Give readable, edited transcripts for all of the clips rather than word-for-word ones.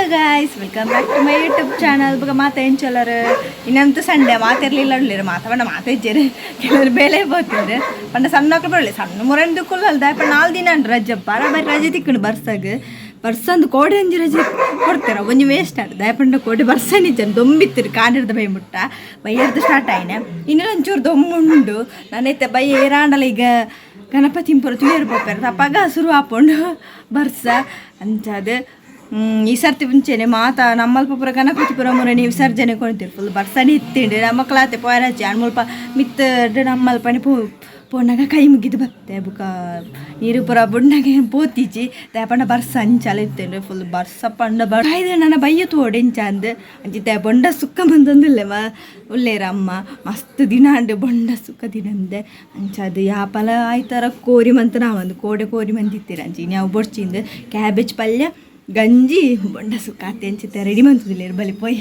guys, welcome back to my YouTube channel. Buka mata en chalare. Innantu Sunday mata irlilla ullire mata banda mata ijjere. Kelare bele botire. Banda sannakku barale sannu morendu kullalda. Appa 4 dina rajja bara bari rajja tikkunu barsage. ಬರ್ಸಂದು ಕೋಡೆ ಅಂಜಿ ರಜೆ ಕೊಡ್ತಾರೆ ಒಂಜಿ waste ಆಡ್ದು ದಯಪಂಡ ಕೋಡೆ ಬರ್ಸನಿ ಜನ ದೊಂಬಿತ್ತಿರು ಕಾಣಿರ್ದ by ಮುಟ್ಟ ಬೈಯರ್ದು start ಆಯ್ನೆ ಇನ್ನೊಂದು ಒಂಚೂರು ದೊಂಬುಂಡು ನಾನೈತೆ ಬೈ ಏರಾಂಡಲ ಈಗ ಗಣಪತಿ ಪುರ ತುಳಿಯರು ಪೋಪಾರ ತಪ್ಪಾಗ ಶುರು ಹಾಕೊಂಡು ಬರ್ಸ ಅಂಚದು ಈ ಸರ್ತಿ ಮುಂಚೆನೆ ಮಾತಾ ನಮ್ಮಲ್ಪ ಪುರ ಗಣಪತಿ ಪುರ ಮುರಣಿ ವಿಸರ್ಜನೆ ಕೊಡ್ತೀರಿ ಫುಲ್ ಬರ್ಸನಿ ಇತ್ತಿಂಡು ನಮ್ಮ ಕ್ಲಾತೆ ಪೋಯರಾಚಿ ಅನ್ಮಲ್ಪ ಮಿತ್ತ ನಮ್ಮಲ್ಪನೆ ಪೋನಾಗ ಕೈ ಮುಗಿದು ಬತ್ತೆ ಬುಕ ನೀರು ಪುರ ಬುಣ್ಣಗೆ ಪೋತಿಚಿ ತೇಪಂಡ ಬರ್ಸ ಅಂಚಲ ಇತ್ತೇನೆ ಫುಲ್ ಬರ್ಸ ಪಂಡ ಬೈದು ನನ್ನ ಬಯ್ಯ ತೋಡೆಂಚ ಅಂದ್ ಅಂಚಿ ತೇ ಬೊಂಡ ಸುಕ್ಕ ಬಂದಂದಿಲ್ಲ ಉಳ್ಳೇರ ಅಮ್ಮ ಮಸ್ತ್ ದಿನ ಅಂಡೆ ಬೊಂಡ ಸುಕ್ಕ ದಿನ ಅಂದೆ ಅಂಚದು ಯಾಪಲ ಆಯ್ತರ ಕೋರಿ ಮಂತ ನಾವೊಂದು ಕೋರಿ ಮಂದಿತ್ತೀರ ಅಂಚಿ ನಾವು ಬೊಡ್ಚಿಂದು ಕ್ಯಾಬೇಜ್ ಪಲ್ಯ ಗಂಜಿ ಬೊಂಡ ಸುಕ್ಕ ಅತ್ತೆ ಅಂಚಿತ್ತೆ ರೆಡಿ ಮಂತದಿಲ್ಲ ಬಲಿ ಪೋಯ್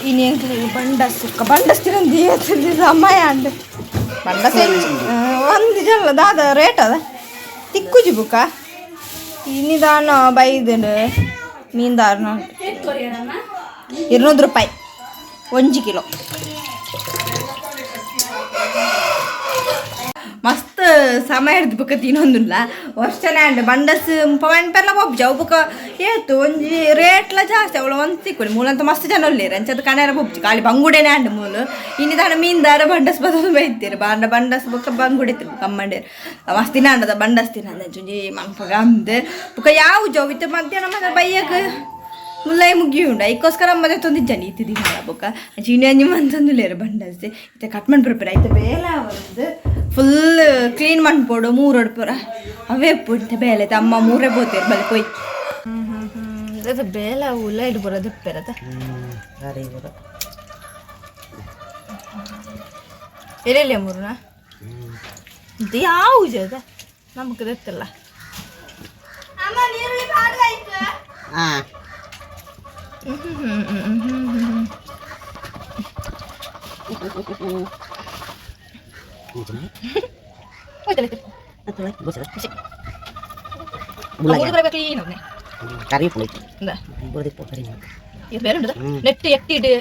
ಇನ್ನೇನು ಬಂಡ ಸ್ಥಿರಂದಿ ಸಮಯ ಅಂಡ್ ಬಂಡ ಒಂದು ಜನ ದಾದ ರೇಟ್ ಅದ ತಿಕ್ಕುಜಿ ಬುಕ್ಕ ಇನ್ನಿದಾನ ಬೈದನು ಮೀನ್ದಾರನ 200 ರೂಪಾಯಿ 1 ಕಿಲೋ ಮಸ್ತ್ ಸಮಯ ಹಿಡ್ದು ಬುಕ್ಕ ತಿನ್ನೊಂದಿಲ್ಲ ವರ್ಷನೇ ಅಂಡ್ ಬಂಡಸ್ ಪವನ್ ಪೆಲ್ಲ ಬೊಬ್ಜ ಬುಕ್ಕ ಏತು ಒಂಜಿ ರೇಟ್ಲ ಜಾಸ್ತಿ ಅವಳು ಒಂದು ತಿಕ್ಕೊಳ್ಳಿ ಮೂಲಂತ ಮಸ್ತ್ ಜನ ಒಳ್ಳೇರು ಅಂಚದ ಕಣರ ಬೊಬ್ಜಿ ಖಾಲಿ ಬಂಗುಡೆನೇ ಅಂಡ್ ಮೂಲು ಇನ್ನಿದಾನ ಮೀನ್ದಾರ ಬಂಡಸ್ ಬದಲು ಬೈತೀರಿ ಬಂಡಸ್ ಬುಕ್ಕ ಬಂಗುಡಿತಿರು ಕಮ್ಮಂಡೇರು ಮಸ್ತ್ ದಿನ ಅಂಡದ ಬಂಡಸ್ ದಿನ ಅಂದ ಚುಂಜಿ ಮನ್ಪಗ ಅಂದ್ ಬುಕ್ಕ ಯಾವ ಜೋವಿತ್ತು ಮಧ್ಯಾಹ್ನ ಮತ್ತೆ ಬೈಯಕ್ಕೆ ಮುಲ್ಲೈ ಮುಗಿ ಉಂಡ ಐಕೋಸ್ಕರ ಮತ್ತೆ ತೊಂದಿಜ್ಜನಿ ಇತ್ತು ದಿನ ಬುಕ್ಕ ಚೀನಿ ಅಂಜಿ ಮಂತಂದುಲೇರು ಬಂಡಸ್ದೆ ಇತ್ತೆ ಕಟ್ ಮಾಡಿ ಪ್ರಿಪೇರ್ ಆಯ್ತು ಬೇಲ ಒಂದು ಫುಲ್ ಕ್ಲೀನ್ ಮಾಡ್ಕೊಡು 3 ಪುರ ಅವೇ ಪುಂಟೆ ಬೇಲೆ ಅಮ್ಮ 3 ಬೋತೀರು ಬಲಿ ಕೊಯ್ ಅದು ಬೇಲ ಉಲ್ಲ ಇಡು ಬರ ದಿಪ್ಪೆರತ ಎಲ್ಲೆಲ್ಲ 3 ಇದು ಯಾವ ಜದ ನಮಗೆ ಗೊತ್ತಿಲ್ಲ ನೆಟ್ಟು ಎಟ್ಟಿಡು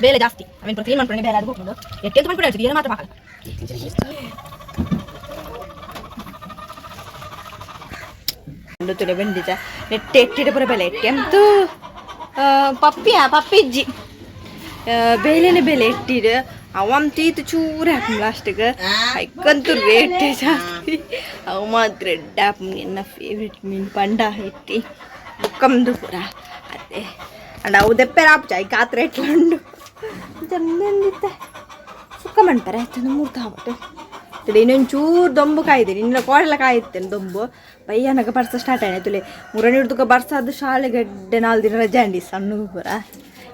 ಬೇಲೆ ಜಾಸ್ತಿ ಅವನ್ ಕ್ಲೀನ್ ಮಾಡ್ಕೊಂಡು ಬೇರೆ ಅದು ಹೋಗ್ಕೊಂಡು ಎಟ್ಟೆಂತ ಮಾಡ್ಕೊಂಡು ಏನು ಮಾತ್ರ ಮಾಡಲ್ಲ ತುಳೆ ಬಂದಿದ್ದ ನೆಟ್ಟು ಎಟ್ಟಿಡು ಪುರ ಬೆಲೆ ಎಟ್ಟೆಂತೂ ಪಪ್ಪಿಜ್ಜಿ ಬೇಲೆನೆ ಬೆಲೆ ಎಟ್ಟಿಡು ಅವನ್ ತೀತು ಚೂರು ಹಾಕಿ ಲಾಸ್ಟಿಗೆ ಐಕಂತೂ ರೇಟೇ ಜಾಸ್ತಿ ಅವ ಮಾತ್ರ ಡ್ಯಾಪ್ ನನ್ನ ಫೇವ್ರೆಟ್ ಮೀನು ಪಂಡ ಇಟ್ಟಿ ಬುಕ್ಕಮ್ದು ಪೂರ ಅದೇ ಅಂಡ್ ಅವು ದೆಪ್ಪೆ ರಾಪ್ಚ ಈ ಕಾತ್ರೆ ಇಟ್ಕೊಂಡು ಚಂದಿತ್ತೆ ಸುಕ್ಕ ಮಾಡ್ತಾರೆ ಆಯ್ತು 3 ತಾವಟ್ಟು ತುಳಿ ಇನ್ನೊಂದು ಚೂರು ದೊಂಬು ಕಾಯ್ದೆ ನಿನ್ನ ಕೋಡೆಲ್ಲ ಕಾಯುತ್ತೇನೆ ದೊಂಬು ಬೈಯನಾಗ ಬರ್ಸ ಸ್ಟಾರ್ಟ್ ಆಯ್ತು ತುಳಿ ಮುರಣಿ ಹಿಡ್ದುಕ ಬರ್ಸ ಅದು ಶಾಲೆಗಡ್ಡೆ 4 ದಿನ ರಜೆ ಅಂಡಿ ಸಣ್ಣ ಪೂರ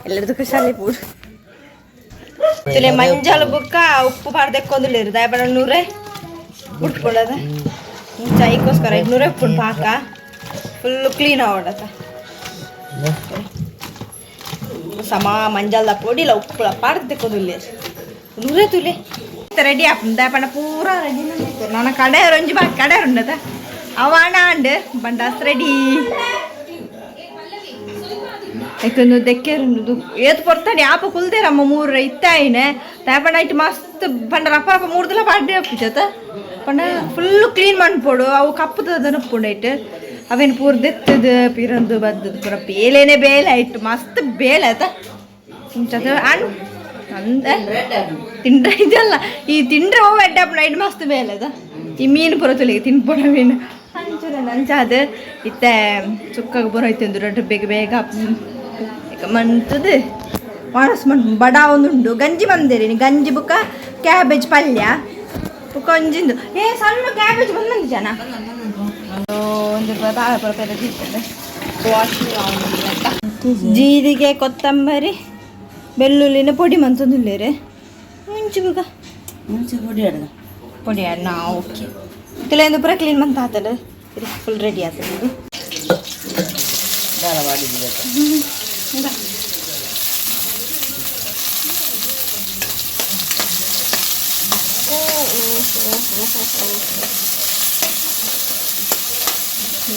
ಎಲ್ಲರದಕ್ಕೆ ಶಾಲೆ ಪೂರ ತುಲೆ ಮಂಜಾಲು ಬುಕ್ಕ ಉಪ್ಪು ಪಾಡ್ದಕ್ಕೊಂದುಲ್ಲೇರು ದಯಬಡ 100 ಉಟ್ಕೊಳ್ಳೋದ ಚೈಗೋಸ್ಕರ 200 ಉಪ್ಪು ಪಾಕ ಫುಲ್ಲು ಕ್ಲೀನ್ ಆಗೋಡತ್ತ ಸಮ ಮಂಜಾಲ್ದ ಪೊಡಿಲ ಉಪ್ಪುಳ ಪಾಡ್ದಕ್ಕೊಂದುಲ್ಲೇರು 100 ತುಲೆ ರೆಡಿ ಆಪು ದಯಪಡ ಪೂರ ರೆಡಿ ನನ್ನ ಕಡೆ ಒಂಜಿ ಬಾಕಿ ಕಡೆ ಉಂಡದ ಅವಣ ಅಂಡ್ ಬಂಡಾಸ್ ರೆಡಿ ಯಾಕಂದ್ರೆ ದೆಕ್ಕೆರುಂಡು ಏತು ಪೊರ್ತಾನೆ ಆಪ ಕುಲ್ದೇರಮ್ಮ 3 ಇತ್ತಾಯಿನೆ ದಯಪಡ ಇಟ್ಟು ಮಸ್ತ್ ಪಂಡ ರಪ್ಪ 3 ದಿನ ಪಾಡ್ಡೆ ಒಪ್ಪಿಜತ ಪಂಡ ಫುಲ್ಲು ಕ್ಲೀನ್ ಮಾಡ್ಕೊಡು ಅವು ಕಪ್ಪದ ಉಪ್ಪುಂಡೈಟ್ ಅವೇನು ಪೂರ ದೆತ್ತದು ಪಿರಂದು ಬದ್ದದು ಪೂರ ಬೇಲೇನೆ ಬೇಲೆ ಆಯ್ತು ಮಸ್ತ್ ಬೇಲೆ ಆಯ್ತ ಮುಂಚದ ಅಂದ ತಿಂಡ್ರೆ ಇದಲ್ಲ ಈ ತಿಂಡ್ರೆ ಹೋಗಿ ಅಡ್ಡಪ್ಪ ನೈಟ್ ಮಸ್ತ್ ಬೇಲೆ ಅದ ಈ ಮೀನು ಪುರ ತುಳಿಗೆ ತಿನ್ಪೊಡ ಮೀನು ಅಂಚಾದ ಇತ್ತೆ ಸುಕ್ಕಾಗ ಪುರ ಐತಂದು ರೊಟ್ಟ ಬೇಗ ಮಂತದು ವಾರಸ್ ಮಂಟು ಬಡ ಒಂದುಂಡು ಗಂಜಿ ಬಂದೇರಿ ಗಂಜಿ ಬುಕ್ಕ ಕ್ಯಾಬೇಜ್ ಪಲ್ಯ ಬುಕ್ಕ ಒಂಜಿಂದು ಸಣ್ಣ ಕ್ಯಾಬೇಜ್ ಬಂದು ಜನ ಒಂದು ಜೀರಿಗೆ ಕೊತ್ತಂಬರಿ ಬೆಳ್ಳುಳ್ಳಿನ ಪೊಡಿ ಮಂತಂದುಲ್ಲೇರೆ ಮುಂಚೆ ಬುಕ್ಕ ಪೊಡಿ ನಾ ಓಕೆ ತಿಳಿಯೊಂದು ಪುರ ಕ್ಲೀನ್ ಮಂತ ಆತಲ್ಲ ಫುಲ್ ರೆಡಿ ಆಗ್ತದೆ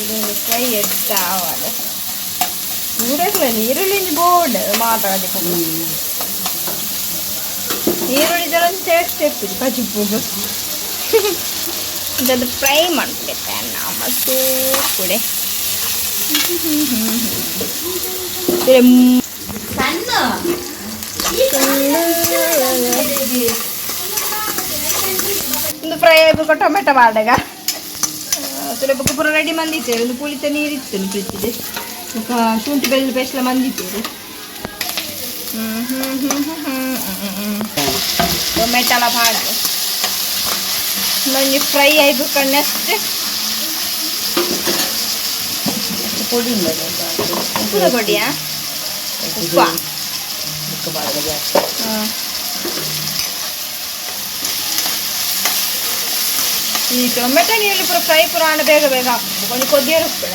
ಇದೊಂದು ಫ್ರೈ ಎಡ್ತಾವಲ್ಲ ಊರಲ್ಲ ಈರುಳ್ಳಿ ಬೋರ್ಡ್ ಮಾತಾಡೋದಕ್ಕೆ ಈರುಳ್ಳಿ ಟೇಸ್ಟ್ ಇರ್ತದೆ ಕಜಿಪ್ಪುಗು ಅದು ಫ್ರೈ ಮಾಡ್ಬಿಡುತ್ತೆ ನಮ್ಮಷ್ಟು ಕೂಡ ಒಂದು ಫ್ರೈ ಆಗ್ಬೇಕು ಟೊಮೆಟೊ ಬಾಡಗ ಸುಲಭಕ್ಕೆ ಪೂರ ರೆಡಿ ಮಂದಿತ್ತೇವೆ ಒಂದು ಪುಳಿತ ನೀರಿತ್ತು ಫ್ರಿಜ್ಜಿದೆ ಶುಂಠಿ ಬೆಳ್ಳುಳ್ಳಿ ಪೇಸ್ಟ್ ಎಲ್ಲ ಮಂದಿತ್ತೇವೆ ಟೊಮೆಟೊ ಎಲ್ಲ ಬಾಡ್ದು ನಂಗೆ ಫ್ರೈ ಆಗ್ಬೇಕಂದ್ರೆ ಅಷ್ಟೇ പൊടി ഉപ്പുള്ള പൊടിയാ ഉപ്പാ ಈ ಟೊಮೆಟೊ ನೀರಲ್ಲಿ ಪೂರ ಫ್ರೈ ಪುರಾಣ ಬೇಗ ಬೇಗ ಕೊಂಚ ಕೊದ್ದಿಯರು ಉಪ್ಪು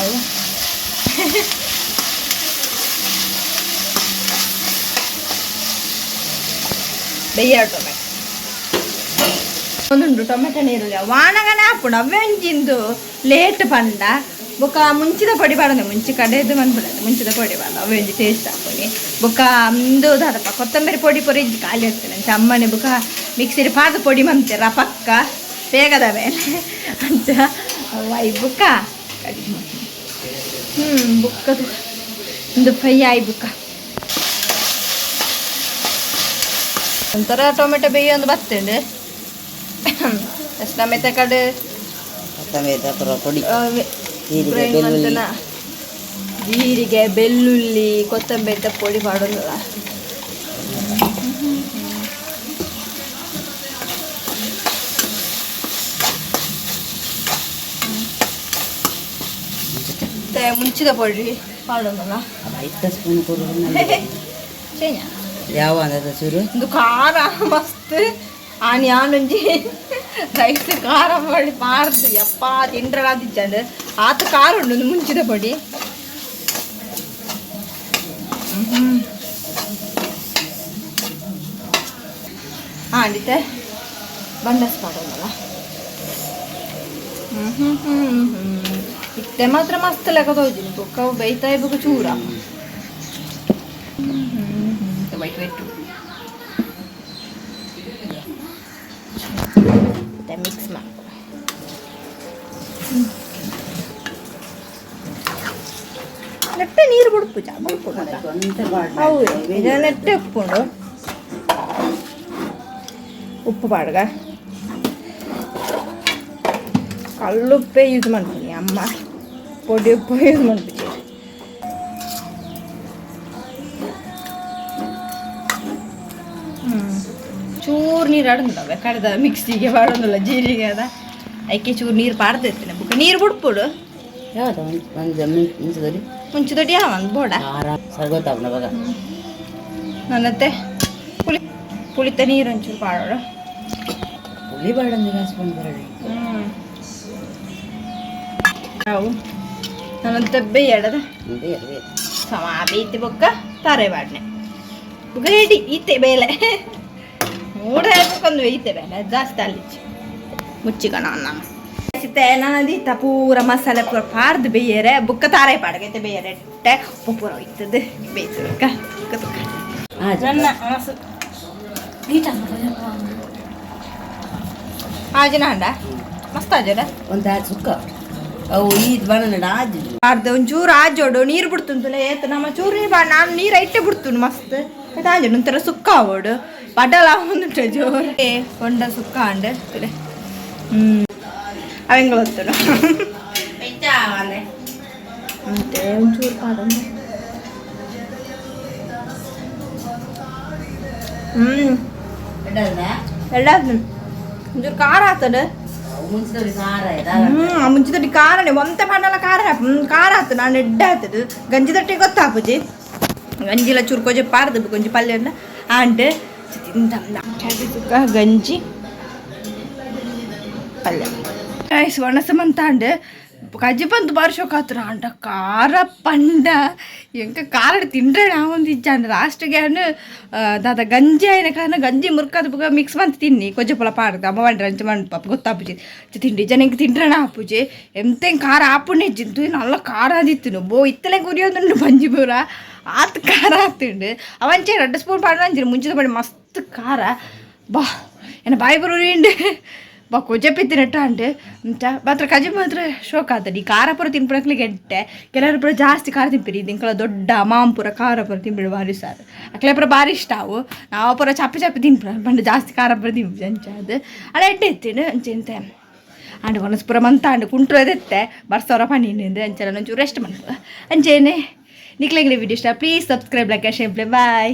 ಬೆಯ್ಯ ಟೊಮೆಟೊ ಒಂದುಂಡು ಟೊಮೆಟೊ ನೀರು ವಾಣಗನೆ ಹಾಪುಂಡು ಅವೆಂಜಿಂದು ಲೇಟ್ ಪಂಡ ಬೊಕ್ಕ ಮುಂಚಿದ ಪೊಡಿ ಬಾಡಂದೆ ಮುಂಚೆ ಕಡೆದು ಬಂದ್ಬಿಡೋದು ಮುಂಚಿದ ಪೊಡಿ ಬಾಡ ಅವೆಂಜಿ ಟೇಸ್ಟ್ ಹಾಕೋನಿ ಬೊಕ್ಕ ಒಂದು ದಡಪ ಕೊತ್ತಂಬರಿ ಪೊಡಿ ಪೊರಿ ಇಜ್ಜಿ ಖಾಲಿ ಇರ್ತೇನೆ ಅಂಚ ಅಮ್ಮನೆ ಬೊಕ್ಕ ಮಿಕ್ಸಿಲಿ ಪಾದ ಪೊಡಿ ಮಂತೀರ ಪಕ್ಕ ಬೇಗದ ಮೇಲೆ ಅಂಚ ವೈ ಬುಕ್ಕ ಬುಕ್ಕದು ಒಂದು ಫ್ರೈ ಆಯ್ ಬುಕ್ಕ ಒಂಥರ ಟೊಮೆಟೊ ಬೇಯಿ ಒಂದು ಬರ್ತೇನೆ ಟೊಮೆಟೊ ಕಡೆ പൊടി ಜೀರಿಗೆ ಬೆಳ್ಳುಳ್ಳಿ ಕೊತ್ತಂಬರಿ ಪೊಡಿ ಮಾಡೋದಲ್ಲ ಮತ್ತೆ ಮುಂಚಿದ ಪೊಡಿ ಮಾಡೋದಲ್ಲ ಯಾವ ಚೂರು ಒಂದು ಖಾರ ಮಸ್ತ್ ಆನಿ ಆನೊಂಜಿ ರೈಸ್ ಖಾರ ಮಾಡಿ ಮಾರ್ದು ಯಪ್ಪ ತಿಂಡ್ರಾದಿಚ್ಚಂಡು ಆತ ಖಾರ ಉಂಡು ಒಂದು ಮುಂಚಿದ ಪೊಡಿ ಆಡಿತೆ ಬಂಡಸ್ ಮಾಡೋದಲ್ಲ ಇತ್ತೆ ಮಾತ್ರ ಮಸ್ತ್ ಲೆಕ್ಕ ತೋಜಿನಿ ಬೊಕ್ಕ ಬೈತಾ ಇಬ್ಬರು ಚೂರ ವೈಟ್ ವೈಟ್ ಮಿಕ್ಸ್ ಮಾಡಿ ನೆಟ್ಟೆ ನೀರು ಬಿಡ್ಪು ಹೌದು ಈಗ ನೆಟ್ಟೆ ಉಪ್ಪುಂಡು ಉಪ್ಪು ಬಾಡ್ಗ ಕಲ್ಲುಪ್ಪೇ ಯೂಸ್ ಮಾಡ್ತೀನಿ ಅಮ್ಮ ಪೊಡಿ ಉಪ್ಪು ಯೂಸ್ ಮಾಡ್ಬಿಟ್ಟು ಚೂರು ನೀರು ಆಡೋದವೆ ಕಡ್ದ ಮಿಕ್ಸಿಗೆ ಮಾಡೋದಿಲ್ಲ ಜೀರಿಗೆ ಅದ ಅದಕ್ಕೆ ಚೂರು ನೀರು ಪಾಡ್ದಿರ್ತೀನಿ ಬುಕ್ಕ ನೀರು ಬಿಡ್ಬಿಡು ಯಾವ್ದು ಮುಂಚೆ ಯಾವ ಒಂದು ಬೋಡ ನನ್ನತ್ತೆ ಪುಳಿತ ನೀರು ಒಂಚೂರು ಪಾಡೋಣ ಪುಳಿ ಬಾಡಂದು ನಾವು ನನ್ನಂತೆ ಬೇಯಡದ ಸಮ ಬೇಯ್ತಿ ಬೊಕ್ಕ ತಾರೆ ಬಾಡ್ನೆ ಬುಕ್ಕ ರೆಡಿ ಈತೆ ಬೇಲೆ ಮೂಡ ಹೇಳ್ಬೇಕೊಂದು ಬೇಯ್ತೆ ಬೇಲೆ ಜಾಸ್ತಿ ಅಲ್ಲಿಚ್ಚಿ ಮುಚ್ಚಿಕಣ ಅನ್ನ ನಾನು ದೀತ ಪೂರ ಮಸಾಲೆ ಪೂರ ಪಾರ್ದು ಬೇಯರೆ ಬುಕ್ಕ ತಾರೆ ಪಾಡಗೈತೆ ಬೇಯರೆ ಎಟ್ಟೆ ಉಪ್ಪು ಪೂರ ಹೋಯ್ತದೆ ಬೇಯಿಸ್ಬೇಕ ನನ್ನ ಆಜಿನ ಅಂಡ ಮಸ್ತ್ ಆಜರ ಒಂದು ಸುಕ್ಕ ಅವು ಇದು ಬಣ್ಣ ಆಜು ಅರ್ಧ ಒಂಚೂರು ಆಜೋಡು ನೀರು ಬಿಡ್ತುಂತಲ್ಲ ಏತ ನಮ್ಮ ಚೂರು ನೀರು ಬಾ ನಾನು ನೀರು ಐಟೆ ಬಿಡ್ತುಂಡು ಮಸ್ತ್ ಆಯ್ತು ಆಜೋಡು ಒಂಥರ ಸುಕ್ಕ ಅವಡು ಬಡಲ ಒಂದುಂಟು ಜೋರು ಕೊಂಡ ಸುಕ್ಕ ಅಂಡೆ ಕಡೆ ಅವೆಂಗ ಗೊತ್ತಲ್ಲ ಮತ್ತೆ ಒಂಚೂರು ಪಾಡ ಎಲ್ಲ ಒಂಚೂರು ಖಾರ ಆತದ ಮುಂಚಿದೊಟ್ಟಿ ಖಾರನೇ ಒಂತೆ ಪಂಡಲ ಖಾರ ಖಾರ ಆತು ನಾನು ಎಡ್ಡ ಆತದು ಗಂಜಿ ತಟ್ಟೆ ಗೊತ್ತಾಪುಜಿ ಗಂಜಿಲ ಚೂರು ಕೊಜೆ ಪಾರ್ದು ಕೊಂಚ ಪಲ್ಯ ಆಂಟ್ ಸುಕ್ಕ ಗಂಜಿ ಪಲ್ಯ ರೈಸ್ ಒಣಸ ಮಂತಾಂಡ್ ಕಜ್ಜಿ ಬಂತು ಬಾರ್ಸೋಕಾತ್ರ ಅಂಟ ಖಾರ ಪಂಡ ಎಂಕ ಖಾರ ತಿಂಡ್ರೆ ನಾವೊಂದು ಇಜ್ಜಾಂಡ ಲಾಸ್ಟ್ಗೆ ದಾದ ಗಂಜಿ ಆಯ್ನ ಕಾರಣ ಗಂಜಿ ಮುರ್ಕಾದ ಬುಗ ಮಿಕ್ಸ್ ಮಂತ್ ತಿನ್ನಿ ಕೊಜ್ಜೆ ಪೊಲ ಪಾಡ್ದು ಅಮ್ಮ ಬಂಡ್ರೆ ಅಂಚೆ ಮಂಡ್ ಪಾಪ ಗೊತ್ತಾಪುಜಿ ತಿಂಡಿ ಜನ ಹೆಂಗೆ ತಿಂಡ್ರೆ ಆಪುಜಿ ಎಂತೆಂಗೆ ಖಾರ ಆಪುಣ್ಣೆ ಜಿಂತು ನಲ್ಲ ಖಾರ ಆದಿತ್ತು ಬೋ ಇತ್ತಲೆ ಕುರಿಯೋದುಂಡು ಬಂಜಿ ಪೂರ ಆತ್ ಖಾರ ಆಗ್ತಿಂಡು ಅವಂಚೆ 2 ಸ್ಪೂನ್ ಪಾಡು ಅಂಜಿರು ಮುಂಚಿದ ಬಡಿ ಮಸ್ತ್ ಖಾರ ಬಾ ಏನ ಬಾಯಿ ಬರೋರಿಂಡು ಬಾ ಕೊಜ್ಜೆ ಪಿತ್ತಿನಟ್ಟ ಅಂಟು ಅಂತ ಮಾತ್ರ ಕಜಿ ಮಾತ್ರ ಶೋಕ ಆತಡಿ ಖಾರ ಪುರ ತಿನ್ಪಡಕ್ಲಿ ಗೆಟ್ಟೆ ಕೆಲವರು ಪುರ ಜಾಸ್ತಿ ಖಾರ ತಿಂಪಿರಿ ಇಂಕಲ ದೊಡ್ಡ ಮಾಂಪುರ ಖಾರ ಪುರ ತಿಂಬಿಡು ಭಾರಿ ಸಾರು ಅಕ್ಲೆ ಪುರ ಭಾರಿ ಇಷ್ಟ ಅವು ನಾವು ಪುರ ಚಪ್ಪಿ ಚಪ್ಪಿ ತಿನ್ಪುರ ಬಂದು ಜಾಸ್ತಿ ಖಾರ ಪುರ ತಿಂಪು ಅಂಚ ಅದು ಅಡ ಎಡ್ಡೆ ಎತ್ತಿನ ಅಂಚೆಂತೆ ಅಂಡು ಒನಸ್ ಪುರ ಮಂತ ಅಂಡು ಕುಂಟ್ರು ಅದೆತ್ತೆ ಬರ್ಸೋರ ಪಣ್ಣೀನಿಂದ ಅಂಚೆಲ್ಲ ಒಂಚೂರು ರೆಸ್ಟ್ ಮಾಡ್ತು ಅಂಚೇನೆ ನಿಕ್ಲೆಗ್ರೆ ವಿಡಿಯೋ ಇಷ್ಟ please subscribe like share play bye.